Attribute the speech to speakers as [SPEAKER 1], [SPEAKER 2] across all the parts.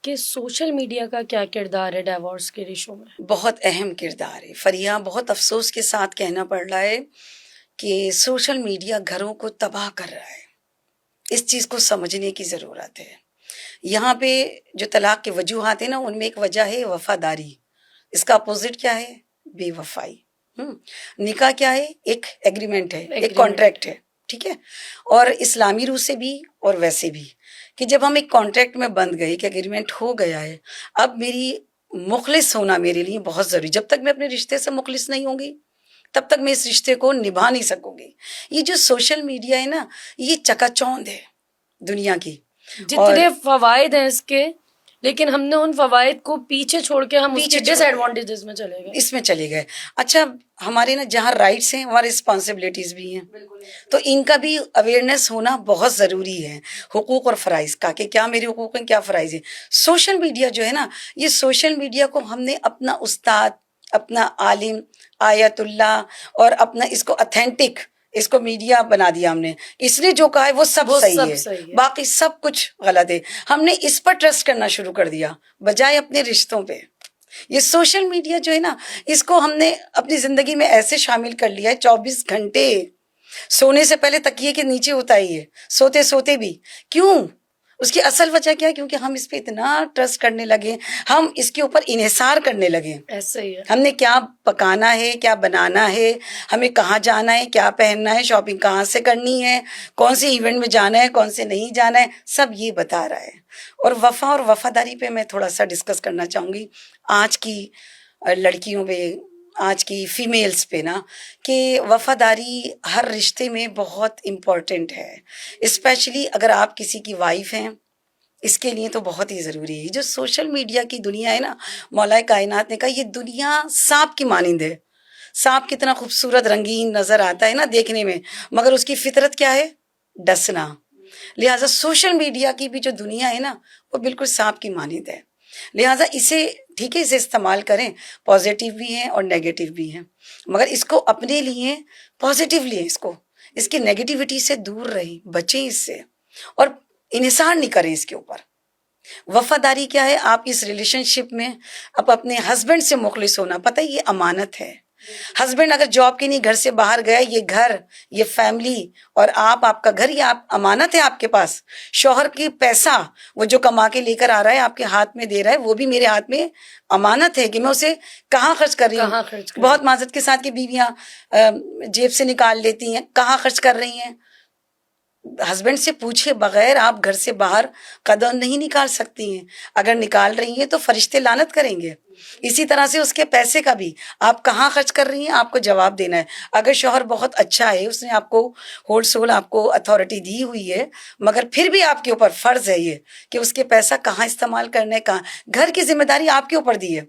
[SPEAKER 1] کہ social media کا کیا کردار ہے ڈائیورس کے ریشو میں؟
[SPEAKER 2] بہت اہم کردار ہے فریہ، بہت افسوس کے ساتھ کہنا پڑ رہا ہے کہ سوشل میڈیا گھروں کو تباہ کر رہا ہے. اس چیز کو سمجھنے کی ضرورت ہے. یہاں پہ جو طلاق کے وجوہات ہیں نا، ان میں ایک وجہ ہے وفاداری. اس کا اپوزٹ کیا ہے؟ بے وفائی. نکاح کیا ہے؟ ایک ایگریمنٹ ہے، ایک کانٹریکٹ ہے. ٹھیک ہے. اور اسلامی روح سے بھی اور ویسے بھی کہ جب ہم ایک کانٹریکٹ میں بند گئے کہ ایگریمنٹ ہو گیا ہے، اب میری مخلص ہونا میرے لیے بہت ضروری. جب تک میں اپنے رشتے سے مخلص نہیں ہوں گی تب تک میں اس رشتے کو نبھا نہیں سکوں گی. یہ جو سوشل میڈیا ہے نا، یہ چکا چوند ہے دنیا کی.
[SPEAKER 1] جتنے فوائد ہیں اس کے، لیکن ہم نے ان فوائد کو پیچھے چھوڑ کے ہم اس کے ڈس ایڈوانٹیجز میں چلے گئے،
[SPEAKER 2] اس میں چلے گئے. اچھا، ہمارے نا جہاں رائٹس ہیں وہاں رسپانسبلٹیز بھی ہیں، تو ان کا بھی اویئرنیس ہونا بہت ضروری ہے. حقوق اور فرائض کا کہ کیا میرے حقوق ہیں، کیا فرائض ہیں. سوشل میڈیا جو ہے نا، یہ سوشل میڈیا کو ہم نے اپنا استاد، اپنا عالم، آیت اللہ اور اپنا اس کو اتھینٹک اس کو میڈیا بنا دیا ہم نے. اس نے جو کہا ہے وہ سب صحیح ہے، باقی سب کچھ غلط ہے. ہم نے اس پر ٹرسٹ کرنا شروع کر دیا بجائے اپنے رشتوں پہ. یہ سوشل میڈیا جو ہے نا، اس کو ہم نے اپنی زندگی میں ایسے شامل کر لیا ہے. 24 گھنٹے سونے سے پہلے تکیے کے نیچے ہوتا ہی ہے، سوتے سوتے بھی. کیوں؟ اس کی اصل وجہ کیا ہے؟ کیونکہ ہم اس پہ اتنا ٹرسٹ کرنے لگے، ہم اس کے اوپر انحصار کرنے لگے.
[SPEAKER 1] ایسا ہی ہے.
[SPEAKER 2] ہم نے کیا پکانا ہے، کیا بنانا ہے، ہمیں کہاں جانا ہے، کیا پہننا ہے، شاپنگ کہاں سے کرنی ہے، کون سے ایونٹ میں جانا ہے، کون سے نہیں جانا ہے، سب یہ بتا رہا ہے. اور وفا اور وفاداری پہ میں تھوڑا سا ڈسکس کرنا چاہوں گی. آج کی لڑکیوں پہ، آج کی فیمیلز پہ نا، کہ وفاداری ہر رشتے میں بہت امپورٹنٹ ہے. اسپیشلی اگر آپ کسی کی وائف ہیں، اس کے لیے تو بہت ہی ضروری ہے. جو سوشل میڈیا کی دنیا ہے نا، مولا کائنات نے کہا یہ دنیا سانپ کی مانند ہے. سانپ کتنا خوبصورت رنگین نظر آتا ہے نا دیکھنے میں، مگر اس کی فطرت کیا ہے؟ ڈسنا. لہٰذا سوشل میڈیا کی بھی جو دنیا ہے نا، وہ بالکل سانپ کی مانند ہے. لہٰذا اسے ٹھیک ہے، اسے استعمال کریں. پازیٹیو بھی ہیں اور نیگیٹو بھی ہیں، مگر اس کو اپنے لیے پازیٹیو لیں. اس کی نیگیٹیوٹی سے دور رہیں، بچیں اس سے، اور انحصار نہیں کریں اس کے اوپر. وفاداری کیا ہے؟ آپ اس ریلیشن شپ میں اب اپنے ہسبینڈ سے مخلص ہونا. پتہ ہے یہ امانت ہے. ہسبینڈ اگر جاب کے لیے گھر سے باہر گیا، یہ گھر، یہ فیملی اور آپ کا گھر، یہ آپ امانت ہے آپ کے پاس. شوہر کی پیسہ وہ جو کما کے لے کر آ رہا ہے، آپ کے ہاتھ میں دے رہا ہے، وہ بھی میرے ہاتھ میں امانت ہے کہ میں اسے کہاں خرچ کر رہی ہوں. بہت معذرت کے ساتھ کہ بیویاں جیب سے نکال لیتی ہیں، کہاں خرچ کر رہی ہیں. ہسبینڈ سے پوچھے بغیر آپ گھر سے باہر قدم نہیں نکال سکتی ہیں. اگر نکال رہی ہیں تو فرشتے لعنت کریں گے. اسی طرح سے اس کے پیسے کا بھی آپ کہاں خرچ کر رہی ہیں، آپ کو جواب دینا ہے. اگر شوہر بہت اچھا ہے، اس نے آپ کو ہول سول آپ کو اتھارٹی دی ہوئی ہے، مگر پھر بھی آپ کے اوپر فرض ہے یہ کہ اس کے پیسہ کہاں استعمال کرنا ہے، کہاں. گھر کی ذمہ داری آپ کے اوپر دی ہے.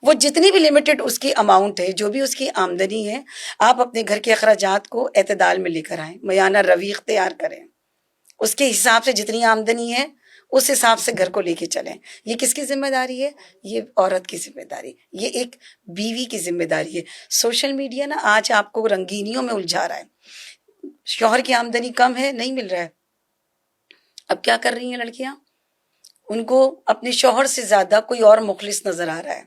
[SPEAKER 2] وہ جتنی بھی لمیٹڈ اس کی اماؤنٹ ہے، جو بھی اس کی آمدنی ہے، آپ اپنے گھر کے اخراجات کو اعتدال میں لے کر آئیں، میانہ روی اختیار کریں. اس کے حساب سے جتنی آمدنی ہے اس حساب سے گھر کو لے کے چلیں. یہ کس کی ذمہ داری ہے؟ یہ عورت کی ذمہ داری، یہ ایک بیوی کی ذمہ داری ہے. سوشل میڈیا نا آج آپ کو رنگینیوں میں الجھا رہا ہے. شوہر کی آمدنی کم ہے، نہیں مل رہا ہے. اب کیا کر رہی ہیں لڑکیاں؟ ان کو اپنے شوہر سے زیادہ کوئی اور مخلص نظر آ رہا ہے.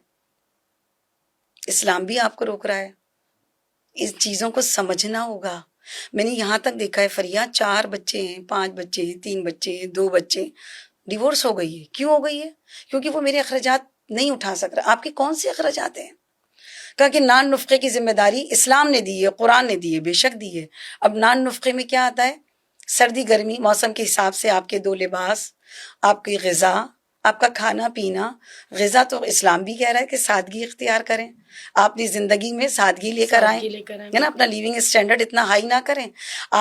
[SPEAKER 2] اسلام بھی آپ کو روک رہا ہے. اس چیزوں کو سمجھنا ہوگا. میں نے یہاں تک دیکھا ہے فریہ، 4 بچے ہیں، 5 بچے ہیں، 3 بچے ہیں، 2 بچے، ڈیورس ہو گئی ہے. کیوں ہو گئی ہے؟ کیونکہ وہ میرے اخراجات نہیں اٹھا سک رہا. آپ کے کون سے اخراجات ہیں؟ کہا کہ نان نفقے کی ذمہ داری اسلام نے دی ہے، قرآن نے دی ہے، بے شک دی ہے. اب نان نفقے میں کیا آتا ہے؟ سردی گرمی موسم کے حساب سے آپ کے 2 لباس، آپ کی غذا، آپ کا کھانا پینا. غذا تو اسلام بھی کہہ رہا ہے کہ سادگی اختیار کریں، آپ اپنی زندگی میں سادگی لے کر آئیں، ہے نا. اپنا لیونگ اسٹینڈرڈ اتنا ہائی نہ کریں.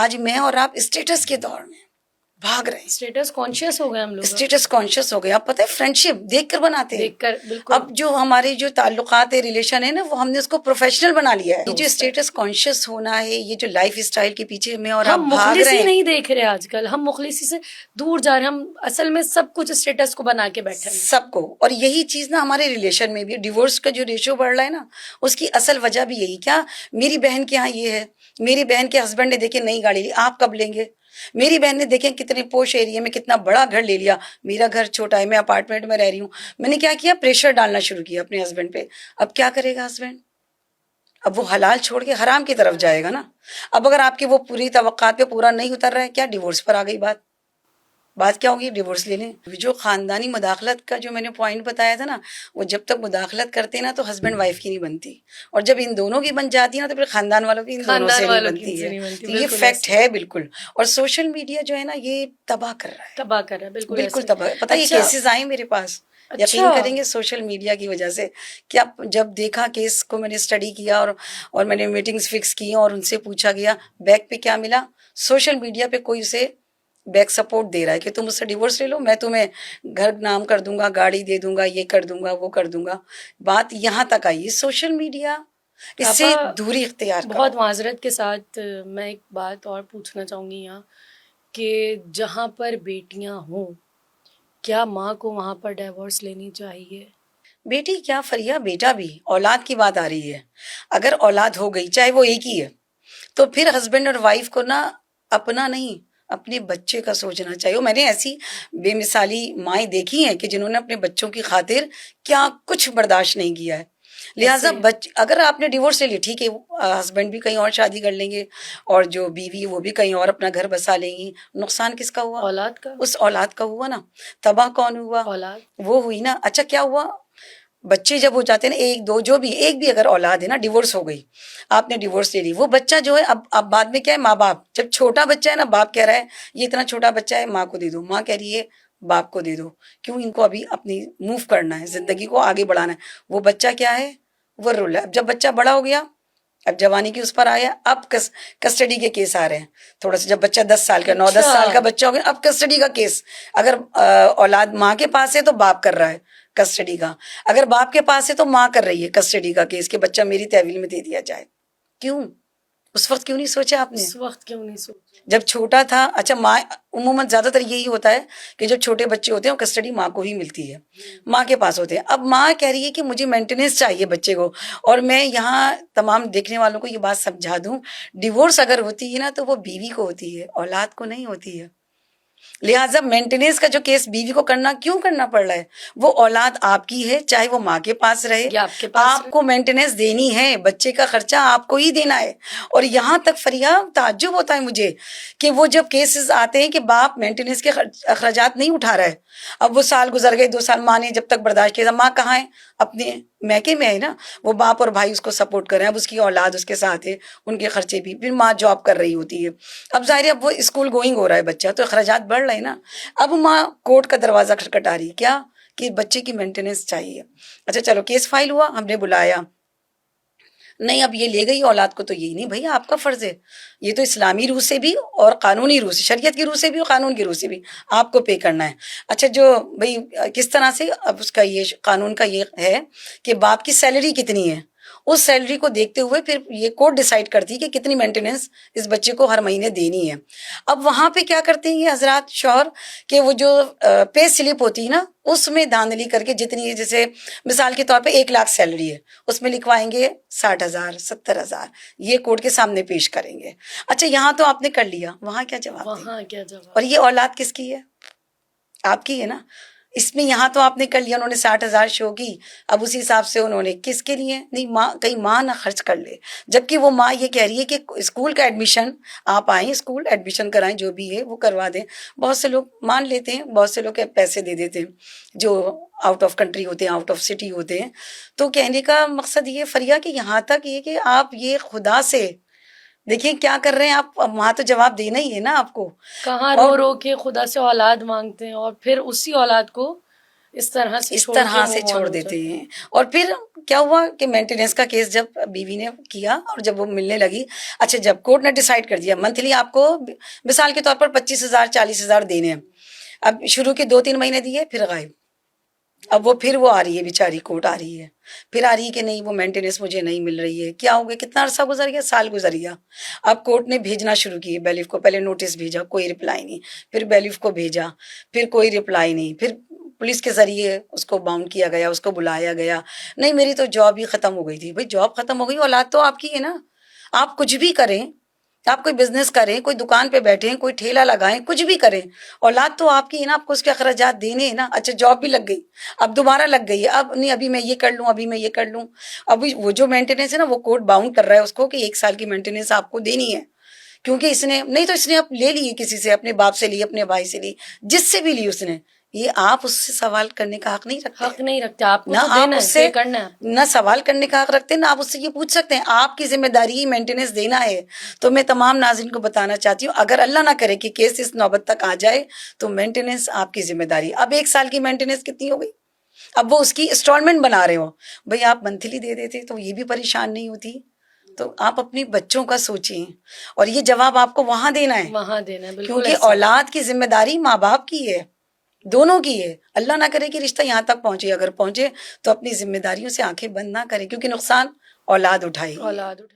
[SPEAKER 2] آج میں اور آپ اسٹیٹس کے دور میں بھاگ رہے ہیں.
[SPEAKER 1] اسٹیٹس کانشیس ہو گئے ہم لوگ،
[SPEAKER 2] اسٹیٹس کانشیس ہو گئے. اب پتہ ہے فرینڈشپ دیکھ کر بناتے ہیں،
[SPEAKER 1] دیکھ کر. بالکل.
[SPEAKER 2] اب جو ہمارے جو تعلقات ہے، ریلیشن ہے نا، وہ ہم نے اس کو پروفیشنل بنا لیا ہے. یہ جو اسٹیٹس کانشیس ہونا ہے، یہ جو لائف اسٹائل کے پیچھے میں اور آپ بھاگ رہے ہیں.
[SPEAKER 1] ہم نہیں دیکھ رہے آج کل، ہم مخلصی سے دور جا رہے ہیں. ہم اصل میں سب کچھ اسٹیٹس کو بنا کے بیٹھے ہیں
[SPEAKER 2] سب کو. اور یہی چیز نا ہمارے ریلیشن میں بھی، ڈیورس کا جو ریشو بڑھ رہا ہے نا، اس کی اصل وجہ بھی یہی. کیا میری بہن کے یہاں یہ ہے، میری بہن کے ہسبینڈ نے دیکھے نئی گاڑی لی، آپ کب لیں گے؟ میری بہن نے دیکھیں کتنے پوش ایریا میں کتنا بڑا گھر لے لیا, میرا گھر چھوٹا ہے, میں اپارٹمنٹ میں رہ رہی ہوں. میں نے کیا کیا, پریشر ڈالنا شروع کیا اپنے ہسبینڈ پہ. اب کیا کرے گا ہسبینڈ؟ اب وہ حلال چھوڑ کے حرام کی طرف جائے گا نا. اب اگر آپ کی وہ پوری توقعات پہ پورا نہیں اتر رہا ہے, کیا ڈیورس پر آ گئی بات. بات کیا ہوگی, ڈیورس لے لیں. جو خاندانی مداخلت کا جو میں نے پوائنٹ بتایا تھا نا, وہ جب تک مداخلت کرتے نا تو ہسبینڈ وائف کی نہیں بنتی, اور جب ان دونوں کی بن جاتی ہے نا تو پھر خاندان والوں کی ان دونوں سے نہیں بنتی ہے. تو یہ فیکٹ ہے بالکل. اور سوشل میڈیا جو ہے نا یہ تباہ کر رہا ہے,
[SPEAKER 1] تباہ کر رہا ہے,
[SPEAKER 2] بالکل تباہ. پتہ یہ کیسز آئے میرے پاس, یقین کریں گے سوشل میڈیا کی وجہ سے. کیا جب دیکھا کیس کو میں نے اسٹڈی کیا اور میں نے میٹنگز فکس کی اور ان سے پوچھا گیا بیک پہ کیا ملا, سوشل میڈیا پہ کوئی اسے بیک سپورٹ دے رہا ہے کہ تم اس سے ڈیورس لے لو, میں تمہیں گھر نام کر دوں گا, گاڑی دے دوں گا, یہ کر دوں گا, وہ کر دوں گا. بات یہاں تک آئی. سوشل میڈیا اس سے دوری اختیار کرو.
[SPEAKER 1] بہت معذرت کے ساتھ میں ایک بات اور پوچھنا چاہوں گی یہاں کہ جہاں پر بیٹیاں ہوں, کیا ماں کو وہاں پر ڈیورس لینی چاہیے؟
[SPEAKER 2] بیٹی کیا فریا, بیٹا بھی. اولاد کی بات آ رہی ہے. اگر اولاد ہو گئی, چاہے وہ ایک ہی ہے, تو پھر ہسبینڈ اور وائف کو نا اپنا نہیں اپنے بچے کا سوچنا چاہیے. میں نے ایسی بے مثالی مائیں دیکھی ہیں کہ جنہوں نے اپنے بچوں کی خاطر کیا کچھ برداشت نہیں کیا ہے. لہٰذا اگر آپ نے ڈیورس لے لی, ٹھیک ہے, ہسبینڈ بھی کہیں اور شادی کر لیں گے اور جو بیوی وہ بھی کہیں اور اپنا گھر بسا لیں گی. نقصان کس کا ہوا؟
[SPEAKER 1] اولاد کا.
[SPEAKER 2] اس اولاد کا ہوا نا. تباہ کون ہوا؟
[SPEAKER 1] اولاد. وہ
[SPEAKER 2] ہوئی نا. اچھا کیا ہوا, بچے جب ہو جاتے ہیں نا, ایک دو جو بھی, ایک بھی اگر اولاد ہے نا, ڈیورس ہو گئی, آپ نے ڈیورس لے لی, وہ بچہ جو ہے اب بعد میں کیا ہے, ماں باپ جب چھوٹا بچہ ہے نا, باپ کہہ رہا ہے یہ اتنا چھوٹا بچہ ہے ماں کو دے دو, ماں کہہ رہی ہے باپ کو دے دو. کیوں؟ ان کو ابھی اپنی موو کرنا ہے, زندگی کو آگے بڑھانا ہے. وہ بچہ کیا ہے, وہ رول ہے. اب جب بچہ بڑا ہو گیا, اب جوانی کی اس پر آیا, اب کسٹڈی کے کیس آ رہے ہیں تھوڑا سا. جب بچہ 10 سال کا, 9-10 سال کا بچہ ہو گیا, اب کسٹڈی کا کیس. اگر اولاد ماں کے پاس ہے تو باپ کر رہا ہے کسٹڈی کا, اگر باپ کے پاس ہے تو ماں کر رہی ہے کسٹڈی کا کیس کہ بچہ میری تحویل میں دے دیا جائے. کیوں اس وقت کیوں نہیں سوچا آپ نے؟
[SPEAKER 1] اس وقت کیوں نہیں سوچا
[SPEAKER 2] جب چھوٹا تھا. اچھا ماں عموماً زیادہ تر یہی ہوتا ہے کہ جب چھوٹے بچے ہوتے ہیں وہ کسٹڈی ماں کو ہی ملتی ہے, ماں کے پاس ہوتے ہیں. اب ماں کہہ رہی ہے کہ مجھے مینٹیننس چاہیے بچے کو. اور میں یہاں تمام دیکھنے والوں کو یہ بات سمجھا دوں, ڈیورس اگر ہوتی ہے نا تو وہ بیوی کو ہوتی ہے, اولاد کو نہیں ہوتی ہے. لہٰذا مینٹیننس کا جو کیس بیوی کو کرنا کیوں کرنا پڑ رہا ہے, وہ اولاد آپ کی ہے, چاہے وہ ماں کے پاس رہے, آپ کو مینٹیننس دینی ہے, بچے کا خرچہ آپ کو ہی دینا ہے. اور یہاں تک فریاد تعجب ہوتا ہے مجھے کہ وہ جب کیسز آتے ہیں کہ باپ مینٹیننس کے اخراجات نہیں اٹھا رہا ہے, اب وہ سال گزر گئے, 2 سال ماں نے جب تک برداشت کیا, ماں کہاں ہے, اپنے میکے میں ہے نا, وہ باپ اور بھائی اس کو سپورٹ کر رہے ہیں, اب اس کی اولاد اس کے ساتھ ہے, ان کے خرچے بھی, پھر ماں جاب کر رہی ہوتی ہے. اب ظاہر ہے اب وہ اسکول گوئنگ ہو رہا ہے بچہ, تو اخراجات بڑھ رہے ہیں نا. اب ماں کورٹ کا دروازہ کھٹکھٹا رہی, کیا کہ بچے کی مینٹیننس چاہیے. اچھا چلو کیس فائل ہوا, ہم نے بلایا, نہیں اب یہ لے گئی اولاد کو, تو یہی نہیں بھائی آپ کا فرض ہے, یہ تو اسلامی روح سے بھی اور قانونی روح سے, شریعت کی روح سے بھی اور قانون کی روح سے بھی آپ کو پے کرنا ہے. اچھا جو بھائی کس طرح سے, اب اس کا یہ قانون کا یہ ہے کہ باپ کی سیلری کتنی ہے, اس سیلری کو دیکھتے ہوئے پھر یہ کورٹ ڈیسائیڈ کرتی ہے کہ کتنی مینٹیننس اس بچے کو ہر مہینے دینی ہے. اب وہاں پہ کیا کرتے ہیں یہ حضرات شوہر کہ وہ جو پے سلپ ہوتی ہے نا, اس میں دھاندلی کر کے جتنی, جیسے مثال کے طور پہ 1 لاکھ سیلری ہے, اس میں لکھوائیں گے 60,000 70,000, یہ کورٹ کے سامنے پیش کریں گے. اچھا یہاں تو آپ نے کر لیا, وہاں کیا جواب دیں؟ اور یہ اولاد کس کی ہے, آپ کی ہے نا. اس میں یہاں تو آپ نے کر لیا, انہوں نے 60,000 شو کی, اب اسی حساب سے انہوں نے کس کے لیے نہیں, ماں کہیں ماں نہ خرچ کر لے, جبکہ وہ ماں یہ کہہ رہی ہے کہ اسکول کا ایڈمیشن آپ آئیں, اسکول ایڈمیشن کرائیں, جو بھی ہے وہ کروا دیں. بہت سے لوگ مان لیتے ہیں, بہت سے لوگ پیسے دے دیتے ہیں جو آؤٹ آف کنٹری ہوتے ہیں, آؤٹ آف سٹی ہوتے ہیں. تو کہنے کا مقصد یہ فریا کہ یہاں تک یہ کہ آپ یہ خدا سے دیکھیں کیا کر رہے ہیں آپ, وہاں تو جواب دینا ہی ہے نا آپ کو.
[SPEAKER 1] کہاں رو رو کے خدا سے اولاد مانگتے ہیں اور پھر اسی اولاد کو اس طرح سے چھوڑ
[SPEAKER 2] دیتے ہیں. اور پھر کیا ہوا کہ مینٹیننس کا کیس جب بیوی نے کیا اور جب وہ ملنے لگی, اچھا جب کورٹ نے ڈیسائیڈ کر دیا منتھلی آپ کو مثال کے طور پر 25,000 40,000 دینے ہیں, اب شروع کے 2-3 مہینے دیے, پھر غائب. اب وہ پھر وہ آ رہی ہے بیچاری, کورٹ آ رہی ہے, پھر آ رہی ہے کہ نہیں وہ مینٹیننس مجھے نہیں مل رہی ہے. کیا ہو گیا, کتنا عرصہ گزر گیا, سال گزر گیا. اب کورٹ نے بھیجنا شروع کی بیلیف کو, پہلے نوٹس بھیجا, کوئی رپلائی نہیں, پھر بیلیف کو بھیجا, پھر کوئی رپلائی نہیں, پھر پولیس کے ذریعے اس کو باؤنڈ کیا گیا, اس کو بلایا گیا. نہیں میری تو جاب ہی ختم ہو گئی تھی. بھائی جاب ختم ہو گئی, اولاد تو آپ کی ہے نا, آپ کچھ بھی کریں, آپ کوئی بزنس کریں, کوئی دکان پہ بیٹھیں, کوئی ٹھیلا لگائیں, کچھ بھی کریں, اولاد تو آپ کی ہے نا, آپ کو اس کے اخراجات دینے ہیں نا. اچھا جاب بھی لگ گئی, اب دوبارہ لگ گئی ہے, اب نہیں ابھی میں یہ کر لوں, ابھی میں یہ کر لوں. ابھی وہ جو مینٹیننس ہے نا وہ کوڈ باؤنڈ کر رہا ہے اس کو کہ 1 سال کی مینٹیننس آپ کو دینی ہے, کیونکہ اس نے نہیں تو اس نے اب لے لی کسی سے, اپنے باپ سے لی, اپنے بھائی سے لی, جس سے بھی لی اس نے. یہ آپ اس سے سوال کرنے کا حق نہیں رکھتے,
[SPEAKER 1] حق نہیں رکھتے, آپ کو
[SPEAKER 2] نہ
[SPEAKER 1] تو
[SPEAKER 2] آپ
[SPEAKER 1] دینا
[SPEAKER 2] اس
[SPEAKER 1] ہے,
[SPEAKER 2] سے
[SPEAKER 1] پے کرنا ہے.
[SPEAKER 2] نہ سوال کرنے کا حق رکھتے ہیں, نہ آپ اس سے یہ پوچھ سکتے ہیں. آپ کی ذمہ داری مینٹیننس دینا ہے. تو میں تمام ناظرین کو بتانا چاہتی ہوں, اگر اللہ نہ کرے کہ کیس اس نوبت تک آ جائے تو مینٹیننس آپ کی ذمہ داری. اب 1 سال کی مینٹیننس کتنی ہو گئی, اب وہ اس کی انسٹالمنٹ بنا رہے ہو. بھئی آپ منتھلی دے دیتے تو یہ بھی پریشان نہیں ہوتی. تو آپ اپنی بچوں کا سوچیں, اور یہ جواب آپ کو وہاں دینا ہے,
[SPEAKER 1] وہاں دینا ہے, بالکل
[SPEAKER 2] کیونکہ
[SPEAKER 1] ایسا.
[SPEAKER 2] اولاد کی ذمہ داری ماں باپ کی ہے, دونوں کی ہے. اللہ نہ کرے کہ رشتہ یہاں تک پہنچے, اگر پہنچے تو اپنی ذمہ داریوں سے آنکھیں بند نہ کرے, کیونکہ نقصان اولاد اٹھائے گی.
[SPEAKER 1] اولاد اٹھا